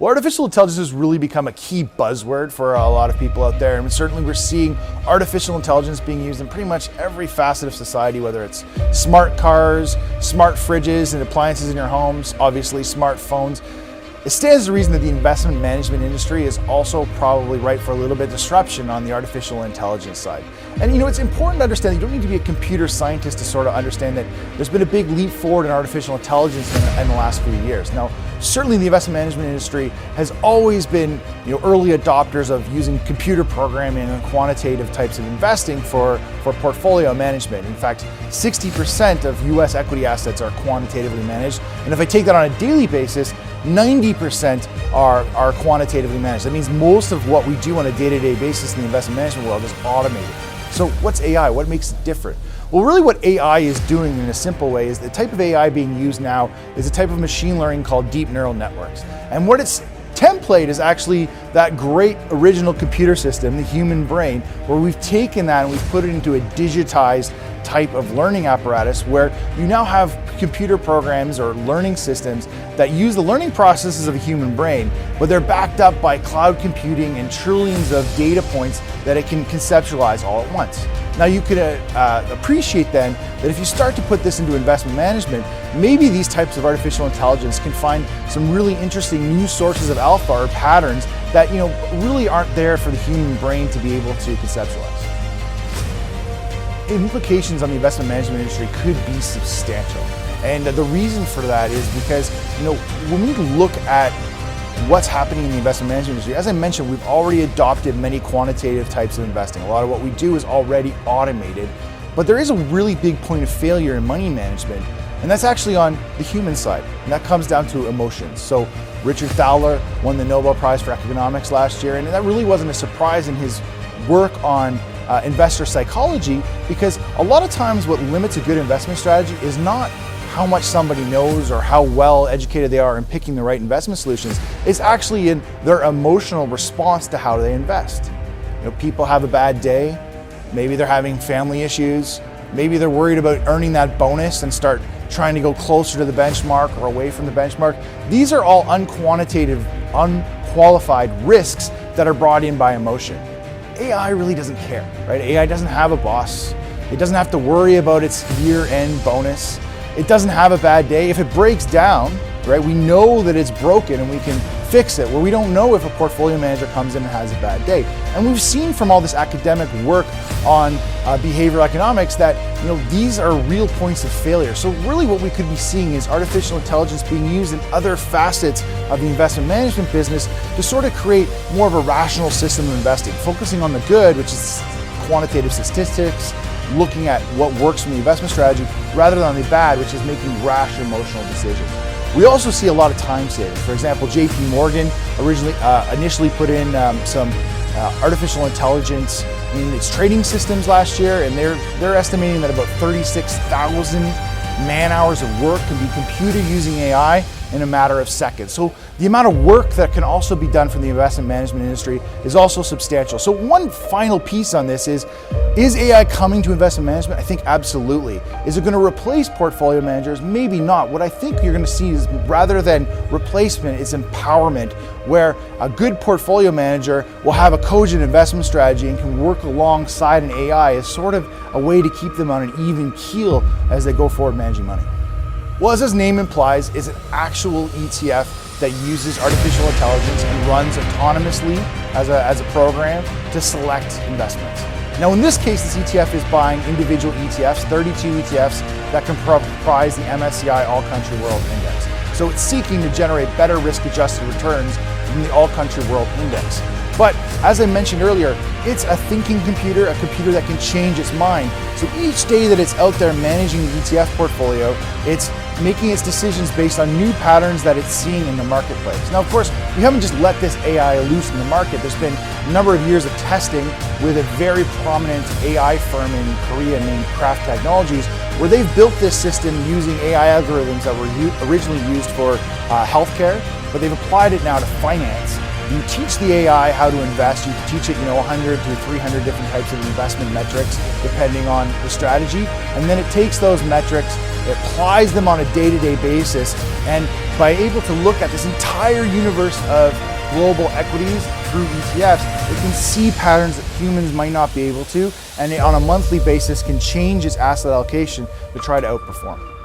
Well, artificial intelligence has really become a key buzzword for a lot of people out there, and certainly we're seeing artificial intelligence being used in pretty much every facet of society, whether it's smart cars, smart fridges and appliances in your homes, obviously smartphones. It stands to reason that the investment management industry is also probably ripe for a little bit of disruption on the artificial intelligence side. And it's important to understand that you don't need to be a computer scientist to sort of understand that there's been a big leap forward in artificial intelligence in the last few years. Now, certainly the investment management industry has always been early adopters of using computer programming and quantitative types of investing for portfolio management. In fact, 60% of US equity assets are quantitatively managed. And if I take that on a daily basis, 90% are quantitatively managed. That means most of what we do on a day-to-day basis in the investment management world is automated. So what's AI? What makes it different? Well, really what AI is doing in a simple way is the type of AI being used now is a type of machine learning called deep neural networks. And what its template is actually that great original computer system, the human brain, where we've taken that and we've put it into a digitized type of learning apparatus where you now have computer programs or learning systems that use the learning processes of a human brain, but they're backed up by cloud computing and trillions of data points that it can conceptualize all at once. Now you could appreciate then that if you start to put this into investment management, maybe these types of artificial intelligence can find some really interesting new sources of alpha or patterns that really aren't there for the human brain to be able to conceptualize. Implications on the investment management industry could be substantial. And the reason for that is because, when we look at what's happening in the investment management industry, as I mentioned, we've already adopted many quantitative types of investing. A lot of what we do is already automated, but there is a really big point of failure in money management, and that's actually on the human side, and that comes down to emotions. So Richard Thaler won the Nobel Prize for Economics last year, and that really wasn't a surprise in his work on investor psychology, because a lot of times what limits a good investment strategy is not how much somebody knows or how well educated they are in picking the right investment solutions. It's actually in their emotional response to how they invest. People have a bad day, maybe they're having family issues, maybe they're worried about earning that bonus and start trying to go closer to the benchmark or away from the benchmark. These are all unquantitative, unqualified risks that are brought in by emotion. AI really doesn't care, right? AI doesn't have a boss. It doesn't have to worry about its year-end bonus. It doesn't have a bad day. If it breaks down, right, we know that it's broken and we can fix it, where we don't know if a portfolio manager comes in and has a bad day. And we've seen from all this academic work on behavioral economics that these are real points of failure. So really what we could be seeing is artificial intelligence being used in other facets of the investment management business to sort of create more of a rational system of investing, focusing on the good, which is quantitative statistics, looking at what works from the investment strategy, rather than the bad, which is making rash emotional decisions. We also see a lot of time savings. For example, JP Morgan initially put in some artificial intelligence in its trading systems last year, and they're estimating that about 36,000 man-hours of work can be computed using AI in a matter of seconds. So the amount of work that can also be done from the investment management industry is also substantial. So one final piece on this is AI coming to investment management? I think absolutely. Is it going to replace portfolio managers? Maybe not. What I think you're going to see is, rather than replacement, it's empowerment, where a good portfolio manager will have a cogent investment strategy and can work alongside an AI as sort of a way to keep them on an even keel as they go forward managing money. Well, as its name implies, it's an actual ETF that uses artificial intelligence and runs autonomously as a program to select investments. Now, in this case, this ETF is buying individual ETFs, 32 ETFs that comprise the MSCI All Country World Index. So it's seeking to generate better risk-adjusted returns than the All Country World Index. But as I mentioned earlier, it's a thinking computer, a computer that can change its mind. So each day that it's out there managing the ETF portfolio, it's making its decisions based on new patterns that it's seeing in the marketplace. Now, of course, we haven't just let this AI loose in the market. There's been a number of years of testing with a very prominent AI firm in Korea named Craft Technologies, where they've built this system using AI algorithms that were originally used for healthcare, but they've applied it now to finance. You teach the AI how to invest. You teach it, 100 to 300 different types of investment metrics, depending on the strategy. And then it takes those metrics, it applies them on a day-to-day basis, and by able to look at this entire universe of global equities through ETFs, it can see patterns that humans might not be able to, and it, on a monthly basis, can change its asset allocation to try to outperform.